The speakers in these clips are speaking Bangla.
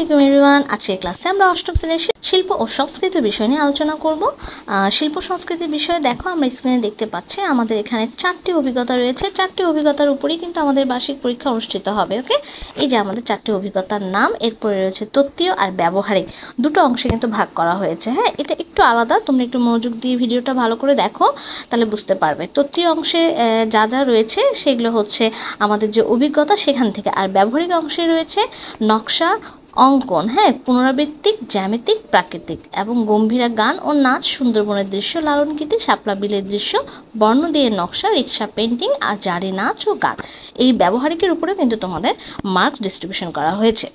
আসসালামু আলাইকুম এভরিওয়ান। আজকের ক্লাসে আমরা অষ্টম শ্রেণীর শিল্প ও সংস্কৃতি বিষয় নিয়ে আলোচনা করব। শিল্প সংস্কৃতির বিষয়ে দেখো আমরা স্ক্রিনে দেখতে পাচ্ছি আমাদের এখানে 4টি অভিজ্ঞতা রয়েছে। 4টি অভিজ্ঞতার উপরেই কিন্তু আমাদের বার্ষিক পরীক্ষা অনুষ্ঠিত হবে। ওকে, এই যে আমাদের 4টি অভিজ্ঞতার নাম, এরপরে রয়েছে তত্ত্বীয় আর ব্যবহারিক, দুটো অংশে কিন্তু ভাগ করা হয়েছে। হ্যাঁ, এটা একটু আলাদা, তোমরা একটু মনোযোগ দিয়ে ভিডিওটা ভালো করে দেখো, তাহলে বুঝতে পারবে। তত্ত্বীয় অংশে যা যা রয়েছে সেগুলো হচ্ছে আমাদের যে অভিজ্ঞতা সেখান থেকে, আর ব্যবহারিক অংশে রয়েছে নকশা, অঙ্কন, হ্যাঁ, পুনরাবৃত্তিক, জ্যামিতিক, প্রাকৃতিক এবং গম্ভীরা গান ও নাচ, সুন্দরবনের দৃশ্য, লালনগীতি, শাপলা বিলের দৃশ্য, বর্ণ দিয়ে নকশা, রিক্সা পেন্টিং আর জারি নাচ ও গান। এই ব্যবহারিকের উপরে কিন্তু তোমাদের মার্কস ডিস্ট্রিবিউশন করা হয়েছে।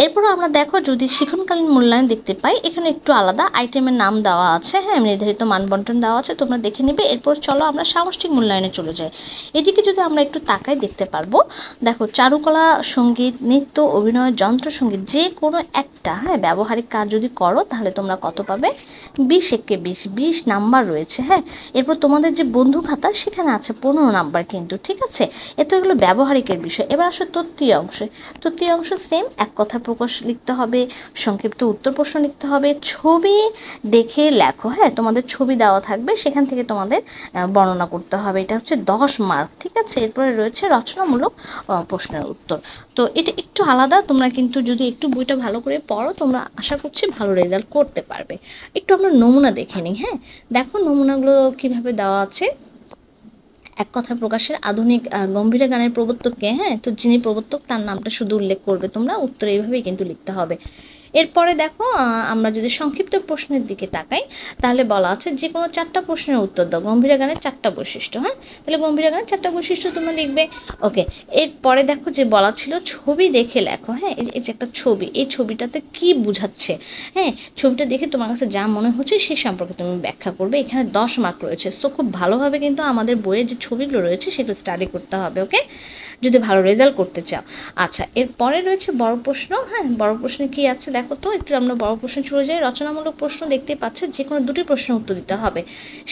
এরপর আমরা দেখো যদি শিক্ষণকালীন মূল্যায়ন দেখতে পাই, এখানে একটু আলাদা আইটেমের নাম দেওয়া আছে, হ্যাঁ, নির্ধারিত মানবন্টন দেওয়া আছে, তোমরা দেখে নেবে। এরপর চলো আমরা সামষ্টিক মূল্যায়নে চলে যাই। এদিকে যদি আমরা একটু তাকাই দেখতে পারবো, দেখো চারুকলা, সঙ্গীত, নৃত্য, অভিনয়, যন্ত্রসঙ্গীত, যে কোনো একটা, হ্যাঁ, ব্যবহারিক কাজ যদি করো তাহলে তোমরা কত পাবে? 20 একে 20 নাম্বার রয়েছে। হ্যাঁ, এরপর তোমাদের যে বন্ধু খাতা সেখানে আছে 15 নাম্বার কিন্তু, ঠিক আছে। এত এগুলো ব্যবহারিকের বিষয়। এবার আসো তত্ত্বীয় অংশে। তত্ত্বীয় অংশ সেম, এক কথা প্রকাশ লিখতে হবে, সংক্ষিপ্ত উত্তর প্রশ্ন লিখতে হবে, ছবি দেখে লেখো। হ্যাঁ, তোমাদের ছবি দেওয়া থাকবে, সেখান থেকে তোমাদের বর্ণনা করতে হবে। এটা হচ্ছে 10 মার্ক, ঠিক আছে। এরপরে রয়েছে রচনামূলক প্রশ্নের উত্তর। তো এটা একটু আলাদা, তোমরা কিন্তু যদি একটু বইটা ভালো করে পড়ো তোমরা আশা করছি ভালো রেজাল্ট করতে পারবে। একটু আমরা নমুনা দেখে নিই। হ্যাঁ, দেখো নমুনাগুলো কিভাবে দেওয়া আছে। এক কথা প্রকাশের আধুনিক গম্ভীরা গানের প্রবর্তককে, হ্যাঁ, তো যিনি প্রবর্তক তার নামটা শুধু উল্লেখ করবে তোমরা, উত্তর এইভাবেই কিন্তু লিখতে হবে। এরপরে দেখো আমরা যদি সংক্ষিপ্ত প্রশ্নের দিকে তাকাই তাহলে বলা আছে যে কোনো 4টা প্রশ্নের উত্তর দাও, গম্ভীরা গানের 4টা বৈশিষ্ট্য। হ্যাঁ, তাহলে গম্ভীরা গানের 4টা বৈশিষ্ট্য তোমরা লিখবে। ওকে, এরপরে দেখো যে বলা ছিল ছবি দেখে লেখো। হ্যাঁ, এই যে একটা ছবি, এই ছবিটাতে কি বোঝাচ্ছে, হ্যাঁ, ছবিটা দেখে তোমার কাছে যা মনে হচ্ছে সে সম্পর্কে তুমি ব্যাখ্যা করবে। এখানে 10 মার্ক রয়েছে। সো খুব ভালোভাবে কিন্তু আমাদের বইয়ের যে ছবিগুলো রয়েছে সেগুলো স্টাডি করতে হবে। ওকে, যদি ভালো রেজাল্ট করতে চাও। আচ্ছা, এরপরে রয়েছে বড় প্রশ্ন। হ্যাঁ, বড় প্রশ্নে কি আছে দেখো তো, একটু আমরা বড় প্রশ্নে চলে যাই। রচনামূলক প্রশ্ন দেখতে পাচ্ছে, যে কোনো 2টি প্রশ্নের উত্তর দিতে হবে।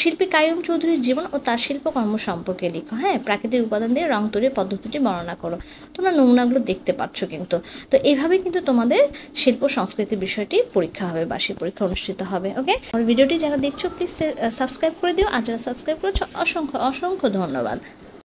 শিল্পী কাইয়ুম চৌধুরীর জীবন ও তার শিল্পকর্ম সম্পর্কে লিখো। হ্যাঁ, প্রাকৃতিক উপাদান দিয়ে রং তৈরির পদ্ধতিটি বর্ণনা করো। তোমরা নমুনাগুলো দেখতে পাচ্ছ কিন্তু। তো এইভাবেই কিন্তু তোমাদের শিল্প সংস্কৃতি বিষয়টি পরীক্ষা হবে, বার্ষিক পরীক্ষা অনুষ্ঠিত হবে। ওকে, আমার ভিডিওটি যারা দেখছো প্লিজ সাবস্ক্রাইব করে দিও, আর যারা সাবস্ক্রাইব করেছো অসংখ্য অসংখ্য ধন্যবাদ।